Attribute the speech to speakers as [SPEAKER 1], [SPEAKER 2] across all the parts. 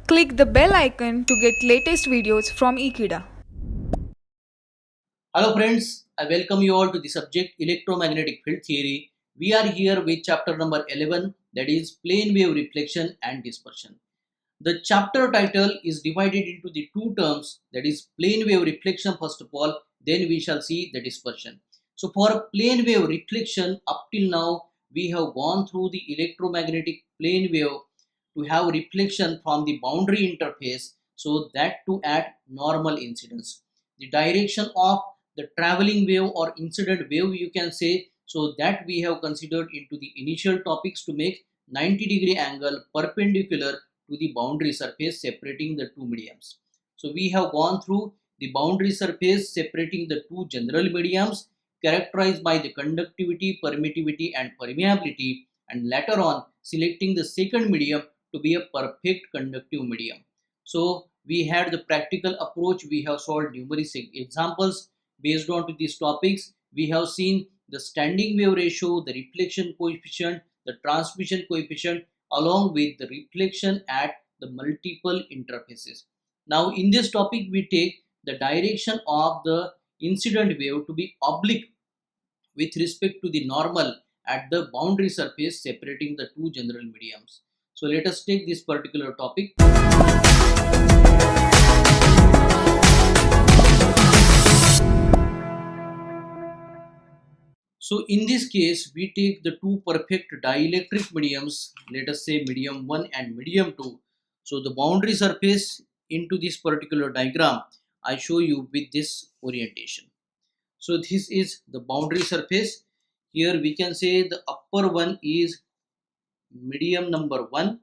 [SPEAKER 1] Click the bell icon to get latest videos from Ekeeda.
[SPEAKER 2] Hello friends, I welcome you all to the subject Electromagnetic Field Theory. We are here with chapter number 11, that is plane wave reflection and dispersion. The chapter title is divided into the two terms, that is plane wave reflection first of all, then we shall see the dispersion. So for plane wave reflection, up till now we have gone through the electromagnetic plane wave to have reflection from the boundary interface, so that to at normal incidence. The direction of the traveling wave or incident wave you can say, so that we have considered into the initial topics to make 90-degree angle perpendicular to the boundary surface separating the two mediums. So we have gone through the boundary surface separating the two general mediums characterized by the conductivity, permittivity and permeability, and later on selecting the second medium to be a perfect conductive medium. So we had the practical approach, we have solved numerous examples based on to these topics. We have seen the standing wave ratio, the reflection coefficient, the transmission coefficient along with the reflection at the multiple interfaces. Now in this topic we take the direction of the incident wave to be oblique with respect to the normal at the boundary surface separating the two general mediums. So let us take this particular topic. So in this case, we take the two perfect dielectric mediums, let us say medium 1 and medium 2. So the boundary surface into this particular diagram, I show you with this orientation. So this is the boundary surface. Here we can say the upper one is medium number 1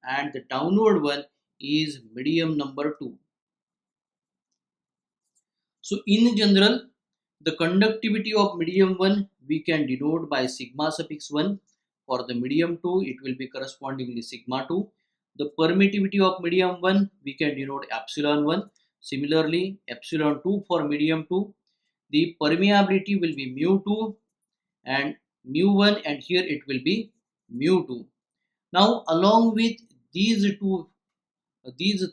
[SPEAKER 2] and the downward one is medium number 2. So in general, the conductivity of medium 1 we can denote by sigma suffix 1. For the medium 2 it will be correspondingly sigma 2. The permittivity of medium 1 we can denote epsilon 1. Similarly epsilon 2 for medium 2. The permeability will be mu 2 and mu 1, and here it will be mu 2. Now along with these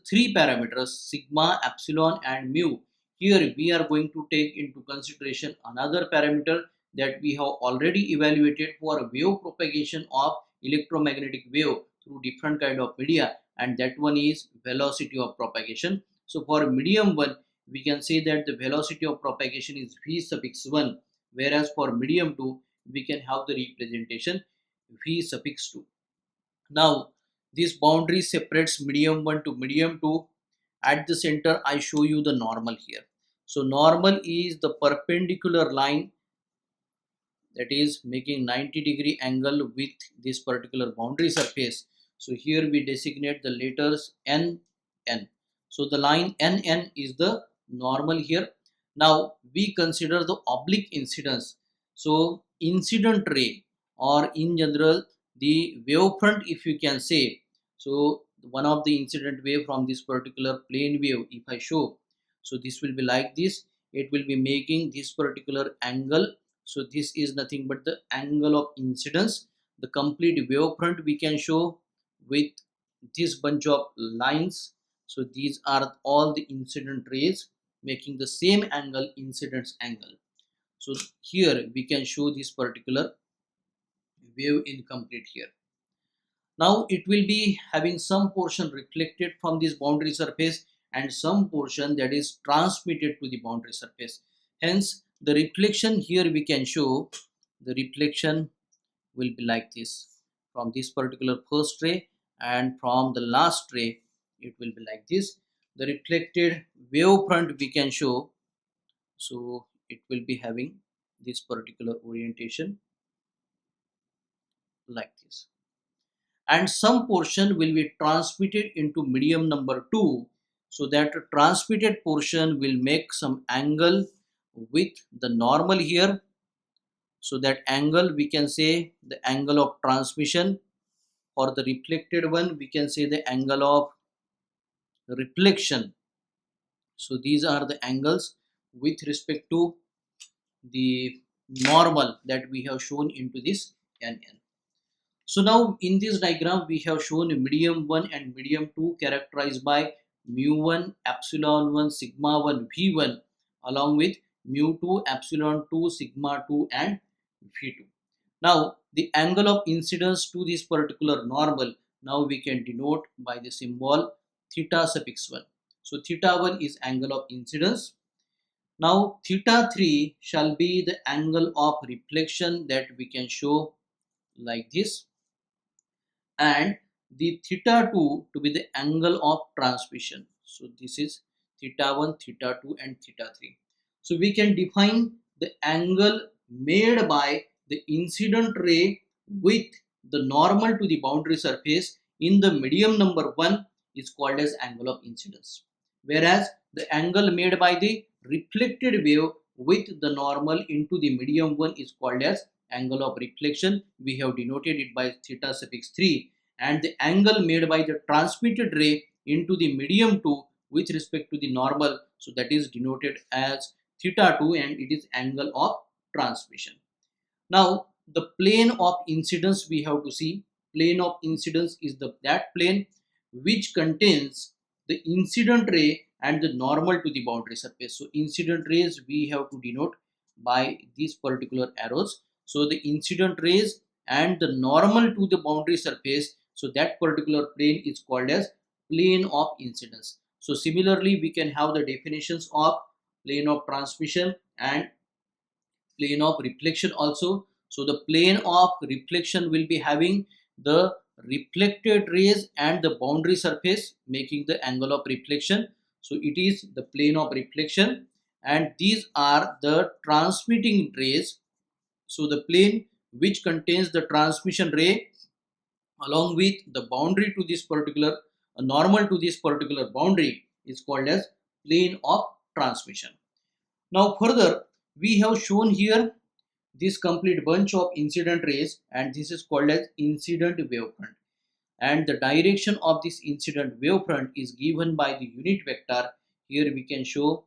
[SPEAKER 2] three parameters sigma, epsilon and mu, here we are going to take into consideration another parameter that we have already evaluated for wave propagation of electromagnetic wave through different kind of media, and that one is velocity of propagation. So for medium 1 we can say that the velocity of propagation is v suffix 1, whereas for medium 2 we can have the representation v suffix 2. Now this boundary separates medium 1 to medium 2. At the center I show you the normal here. So normal is the perpendicular line that is making 90-degree angle with this particular boundary surface. So here we designate the letters N, N. So the line NN is the normal here. Now we consider the oblique incidence. So incident ray, or in general the wavefront if you can say. So one of the incident wave from this particular plane wave if I show, so this will be like this. It will be making this particular angle. So this is nothing but the angle of incidence. The complete wavefront we can show with this bunch of lines. So these are all the incident rays making the same angle, incidence angle. So here we can show this particular wave incomplete here. Now it will be having some portion reflected from this boundary surface and some portion that is transmitted to the boundary surface. Hence the reflection here we can show the reflection will be like this from this particular first ray, and from the last ray it will be like this. The reflected wavefront we can show, so it will be having this particular orientation like this, and some portion will be transmitted into medium number 2, so that transmitted portion will make some angle with the normal here. So that angle we can say the angle of transmission. For the reflected one we can say the angle of reflection. So these are the angles with respect to the normal that we have shown into this NN. So now in this diagram we have shown medium 1 and medium 2 characterized by mu1, epsilon 1, sigma 1, v1 along with mu2, epsilon 2, sigma 2 and v2. Now the angle of incidence to this particular normal now we can denote by the symbol theta suffix 1. So theta 1 is angle of incidence. Now theta 3 shall be the angle of reflection that we can show like this, and the theta 2 to be the angle of transmission. So this is theta 1, theta 2 and theta 3. So we can define the angle made by the incident ray with the normal to the boundary surface in the medium number 1 is called as angle of incidence, whereas the angle made by the reflected wave with the normal into the medium 1 is called as angle of reflection. We have denoted it by theta suffix 3, and the angle made by the transmitted ray into the medium 2 with respect to the normal, so that is denoted as theta 2 and it is angle of transmission. Now the plane of incidence we have to see. Plane of incidence is that plane which contains the incident ray and the normal to the boundary surface. So incident rays we have to denote by these particular arrows. So the incident rays and the normal to the boundary surface, so that particular plane is called as plane of incidence. So similarly we can have the definitions of plane of transmission and plane of reflection also. So the plane of reflection will be having the reflected rays and the boundary surface making the angle of reflection. So it is the plane of reflection, and these are the transmitting rays. So the plane which contains the transmission ray along with the boundary to this particular normal to this particular boundary is called as plane of transmission. Now further we have shown here this complete bunch of incident rays, and this is called as incident wavefront, and the direction of this incident wavefront is given by the unit vector. Here we can show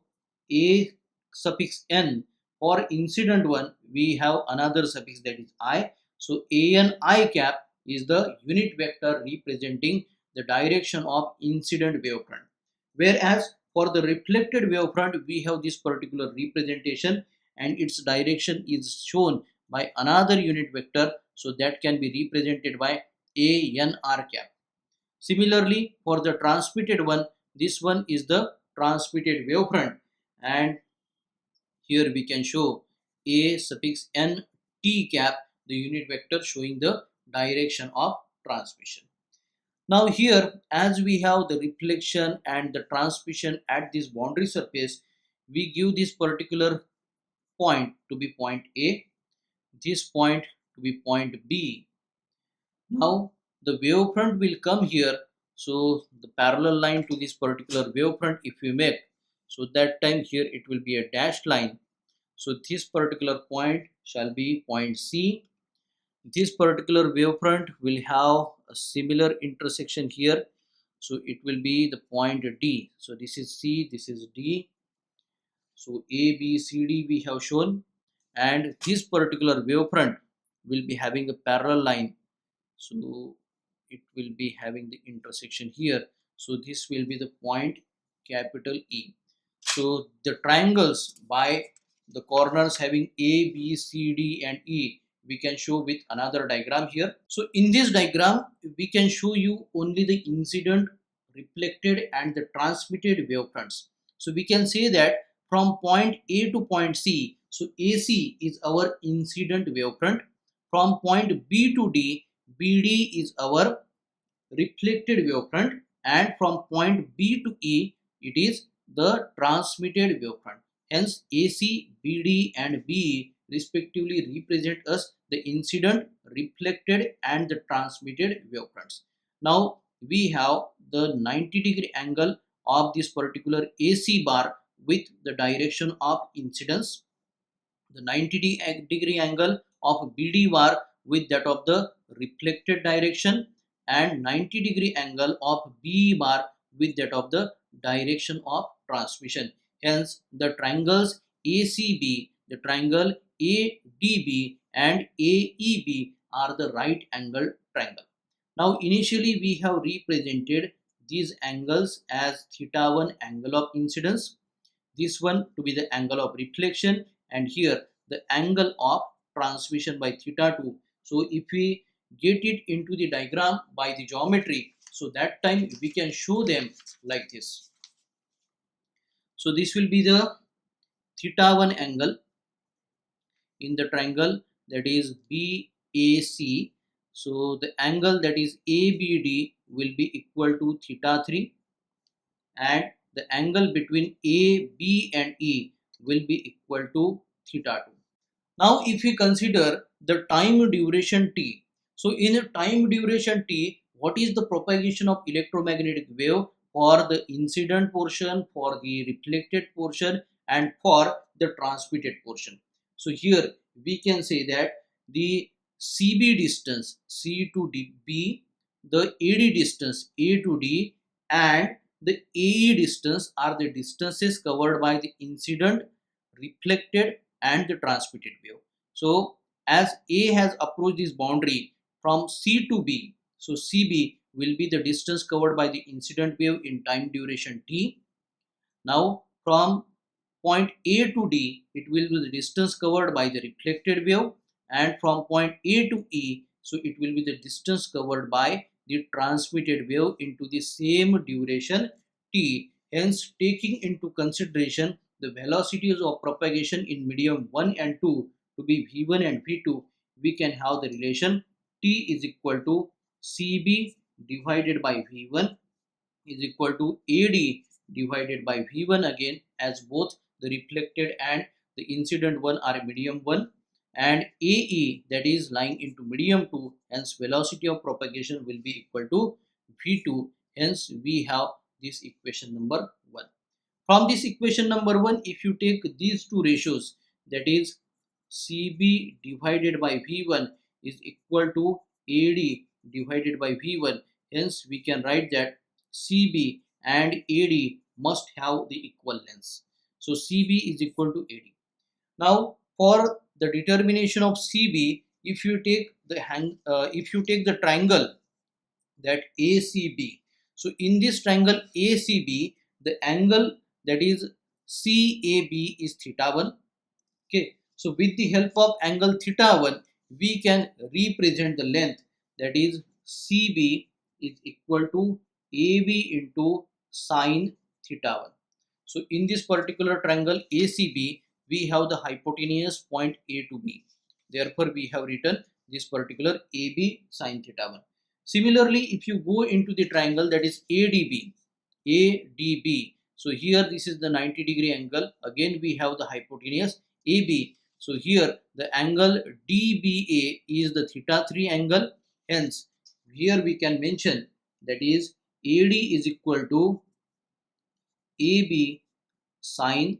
[SPEAKER 2] a suffix n. For incident one we have another suffix that is I. So an I cap is the unit vector representing the direction of incident wavefront, whereas for the reflected wavefront we have this particular representation and its direction is shown by another unit vector, so that can be represented by ANR cap. Similarly for the transmitted one, this one is the transmitted wavefront, and here we can show A suffix N T cap, the unit vector showing the direction of transmission. Now here as we have the reflection and the transmission at this boundary surface, we give this particular point to be point A, this point to be point B. Now the wavefront will come here, so the parallel line to this particular wavefront if we make, so that time here it will be a dashed line. So this particular point shall be point C. This particular wavefront will have a similar intersection here, so it will be the point D. So this is C, this is D. So A, B, C, D we have shown, and this particular wavefront will be having a parallel line, so it will be having the intersection here. So this will be the point capital E. So the triangles by the corners having A, B, C, D and E we can show with another diagram here. So in this diagram we can show you only the incident, reflected and the transmitted wavefronts. So we can say that from point A to point C, so AC is our incident wavefront. From point B to D, BD is our reflected wavefront, and from point B to E it is the transmitted wavefront. Hence AC, BD and BE respectively represent us the incident, reflected and the transmitted wavefronts. Now we have the 90-degree angle of this particular AC bar with the direction of incidence, the 90-degree angle of BD bar with that of the reflected direction, and 90-degree angle of BE bar with that of the direction of transmission. Hence the triangles ACB, the triangle ADB and AEB are the right angle triangle. Now initially we have represented these angles as theta 1 angle of incidence, this one to be the angle of reflection, and here the angle of transmission by theta 2. So if we get it into the diagram by the geometry, so that time we can show them like this. So this will be the theta 1 angle in the triangle, that is BAC. So the angle that is ABD will be equal to theta 3, and the angle between A, B and E will be equal to theta 2. Now if we consider the time duration T, so in a time duration T, what is the propagation of electromagnetic wave for the incident portion, for the reflected portion, and for the transmitted portion? So here we can say that the CB distance C to B, the AD distance A to D, and the AE distance are the distances covered by the incident, reflected and the transmitted wave. So as A has approached this boundary from C to B, so CB will be the distance covered by the incident wave in time duration T. Now from point A to D, it will be the distance covered by the reflected wave, and from point A to E, so it will be the distance covered by the transmitted wave into the same duration T. Hence, taking into consideration the velocities of propagation in medium 1 and 2 to be V1 and V2, we can have the relation T is equal to CB divided by V1 is equal to AD divided by V1 again, as both the reflected and the incident one are medium 1, and AE, that is lying into medium 2, hence velocity of propagation will be equal to V2. Hence we have this equation number 1. From this equation number 1, if you take these two ratios, that is CB divided by V1 is equal to AD divided by V1, hence we can write that CB and AD must have the equal lengths. So CB is equal to AD. Now for the determination of CB, if you take the triangle that ACB, so in this triangle ACB, the angle that is CAB is theta 1. Okay, so with the help of angle theta 1, we can represent the length, that is CB is equal to AB into sine theta 1. So in this particular triangle ACB, we have the hypotenuse point A to B. Therefore, we have written this particular AB sine theta 1. Similarly, if you go into the triangle that is ADB, so here this is the 90-degree angle. Again, we have the hypotenuse AB. So here the angle DBA is the theta 3 angle. Hence, here we can mention that is AD is equal to AB sine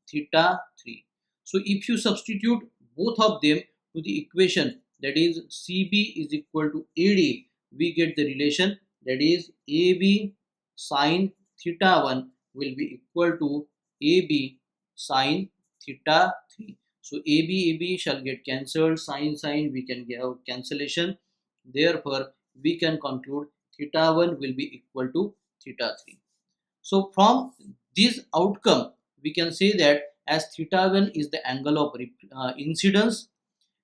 [SPEAKER 2] theta 3. So if you substitute both of them to the equation, that is CB is equal to AD, we get the relation, that is AB sine theta 1 will be equal to AB sine theta 3. So AB shall get cancelled, sine we can get cancellation. Therefore, we can conclude theta 1 will be equal to theta 3. So from this outcome, we can say that as theta 1 is the angle of incidence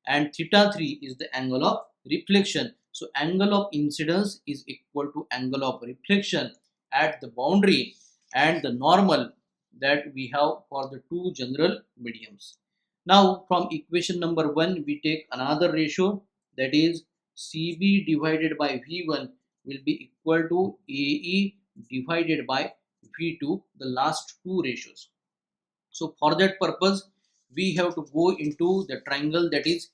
[SPEAKER 2] and theta 3 is the angle of reflection. So angle of incidence is equal to angle of reflection at the boundary and the normal that we have for the two general mediums. Now from equation number 1, we take another ratio, that is CB divided by V1 will be equal to AE divided by V2, the last two ratios. So for that purpose, we have to go into the triangle that is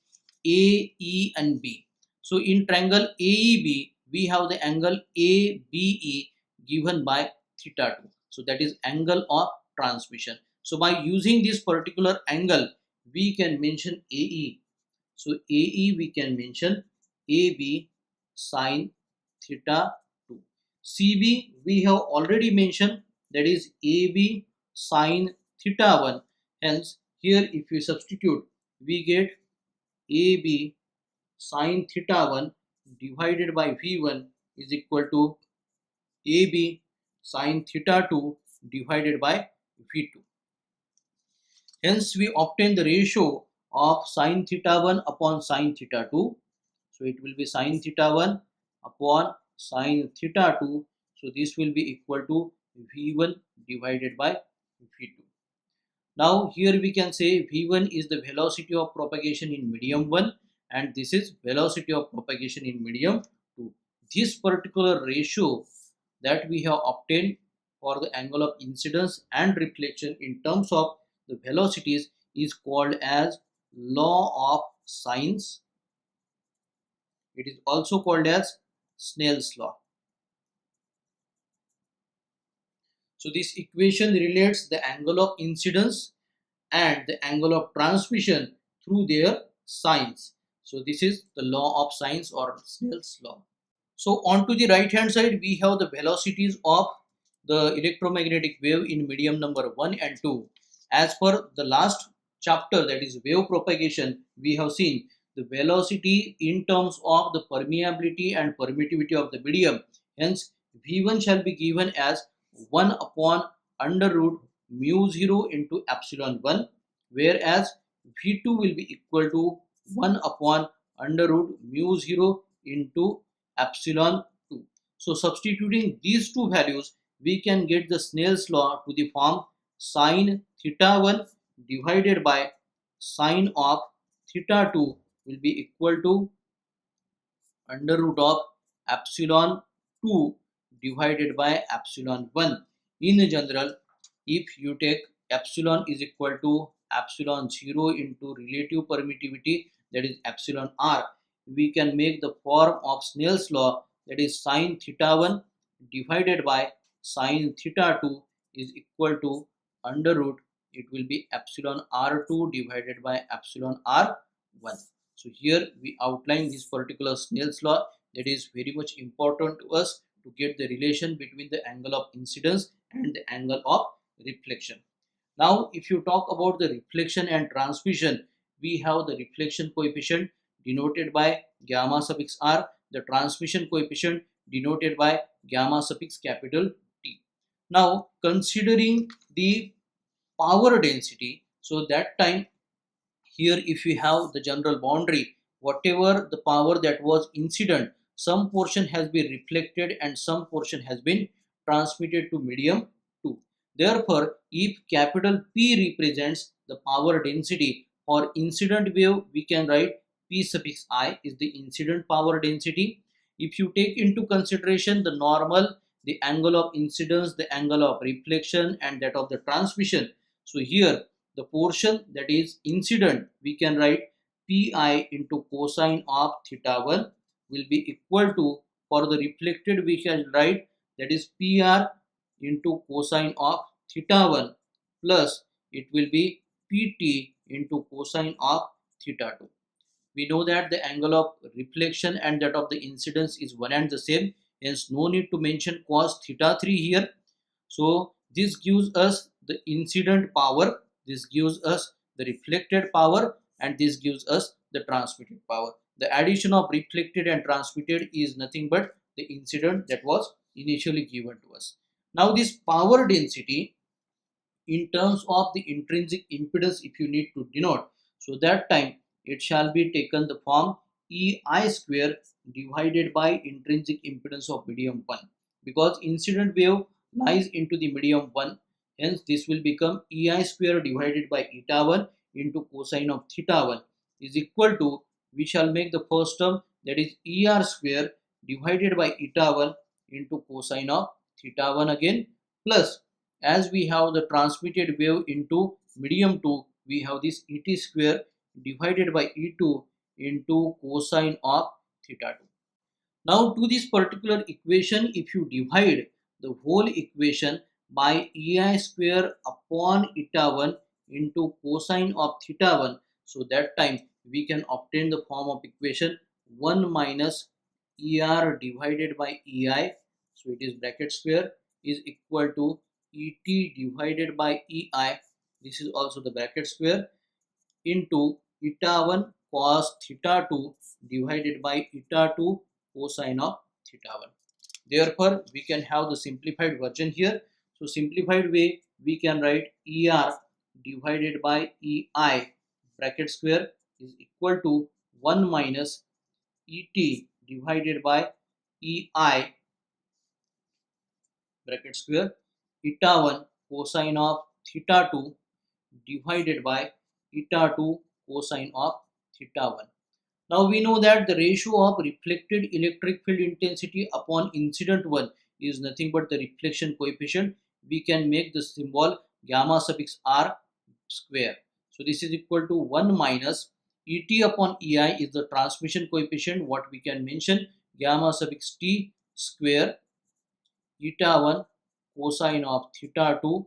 [SPEAKER 2] AE and B. So in triangle AEB, we have the angle ABE given by theta 2. So that is angle of transmission. So by using this particular angle, we can mention AE. So AE we can mention AB sine theta 2. CB we have already mentioned, that is AB sine theta 1. Hence here if we substitute, we get AB sine theta 1 divided by V1 is equal to AB sine theta 2 divided by V2. Hence, we obtain the ratio of sine theta 1 upon sine theta 2. So, it will be sine theta 1 upon sine theta 2. So, this will be equal to V1 divided by V2. Now, here we can say V1 is the velocity of propagation in medium 1 and this is velocity of propagation in medium 2. This particular ratio that we have obtained for the angle of incidence and reflection in terms of the velocities is called as law of sines. It is also called as Snell's law. So this equation relates the angle of incidence and the angle of transmission through their sines. So this is the law of sines or Snell's law. So on to the right hand side, we have the velocities of the electromagnetic wave in medium number 1 and 2. As per the last chapter, that is wave propagation, we have seen the velocity in terms of the permeability and permittivity of the medium. Hence, V1 shall be given as 1 upon under root mu 0 into epsilon 1, whereas V2 will be equal to 1 upon under root mu 0 into epsilon 2. So substituting these two values, we can get the Snell's law to the form sine theta 1 divided by sine of theta 2 will be equal to under root of epsilon 2 divided by epsilon 1. In general, if you take epsilon is equal to epsilon 0 into relative permittivity, that is epsilon r, we can make the form of Snell's law, that is sine theta 1 divided by sine theta 2 is equal to under root, it will be epsilon r2 divided by epsilon r1. So here we outline this particular Snell's law that is very much important to us to get the relation between the angle of incidence and the angle of reflection. Now, if you talk about the reflection and transmission, we have the reflection coefficient denoted by gamma suffix r, the transmission coefficient denoted by gamma suffix capital T. Now, considering the power density, so that time here if we have the general boundary, whatever the power that was incident, some portion has been reflected and some portion has been transmitted to medium 2. Therefore, if capital P represents the power density for incident wave, we can write P suffix I is the incident power density. If you take into consideration the normal, the angle of incidence, the angle of reflection and that of the transmission, so here the portion that is incident, we can write Pi into cosine of theta 1 will be equal to, for the reflected we can write that is Pr into cosine of theta 1 plus it will be Pt into cosine of theta 2. We know that the angle of reflection and that of the incidence is one and the same, hence no need to mention cos theta 3 here. So this gives us the incident power, this gives us the reflected power and this gives us the transmitted power. The addition of reflected and transmitted is nothing but the incident that was initially given to us. Now this power density in terms of the intrinsic impedance, if you need to denote, so that time it shall be taken the form EI square divided by intrinsic impedance of medium 1, because incident wave lies into the medium 1, hence this will become EI square divided by eta 1 into cosine of theta 1 is equal to, we shall make the first term that is ER square divided by eta 1 into cosine of theta 1 again, plus as we have the transmitted wave into medium 2, we have this ET square divided by E2 into cosine of theta 2. Now to this particular equation, if you divide the whole equation by EI square upon eta 1 into cosine of theta 1, so that time we can obtain the form of equation 1 minus ER divided by EI, so it is bracket square, is equal to ET divided by EI, this is also the bracket square, into eta 1 cos theta 2 divided by eta 2 cosine of theta 1. Therefore, we can have the simplified version here. So simplified way, we can write ER divided by EI bracket square is equal to 1 minus ET divided by EI bracket square eta 1 cosine of theta 2 divided by eta 2 cosine of theta 1. Now we know that the ratio of reflected electric field intensity upon incident one is nothing but the reflection coefficient. We can make the symbol gamma suffix r square. So this is equal to 1 minus Et upon Ei is the transmission coefficient. What we can mention, gamma suffix t square eta 1 cosine of theta 2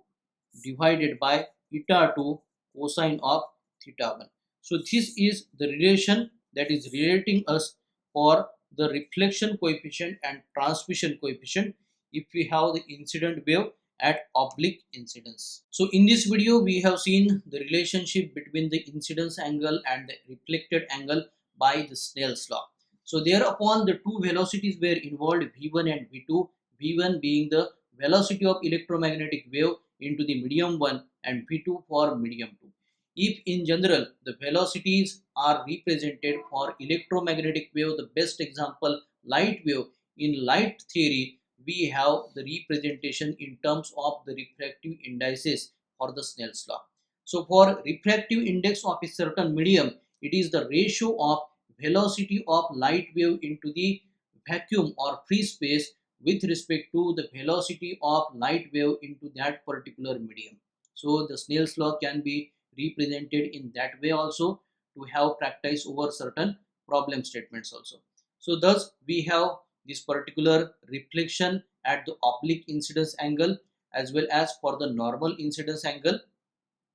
[SPEAKER 2] divided by eta 2 cosine of theta 1. So this is the relation that is relating us for the reflection coefficient and transmission coefficient if we have the incident wave at oblique incidence. So in this video we have seen the relationship between the incidence angle and the reflected angle by the Snell's law. So thereupon the two velocities were involved, v1 and v2, v1 being the velocity of electromagnetic wave into the medium 1 and v2 for medium 2. If in general the velocities are represented for electromagnetic wave, the best example light wave, in light theory we have the representation in terms of the refractive indices for the Snell's law. So for refractive index of a certain medium, it is the ratio of velocity of light wave into the vacuum or free space with respect to the velocity of light wave into that particular medium. So the Snell's law can be represented in that way also to have practice over certain problem statements also. So thus we have this particular reflection at the oblique incidence angle as well as for the normal incidence angle.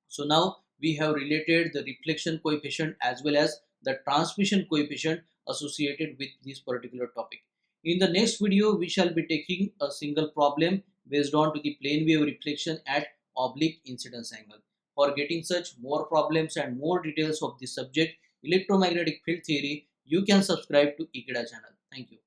[SPEAKER 2] So now we have related the reflection coefficient as well as the transmission coefficient associated with this particular topic. In the next video, we shall be taking a single problem based on to the plane wave reflection at oblique incidence angle. For getting such more problems and more details of this subject, electromagnetic field theory, you can subscribe to Ekeeda channel. Thank you.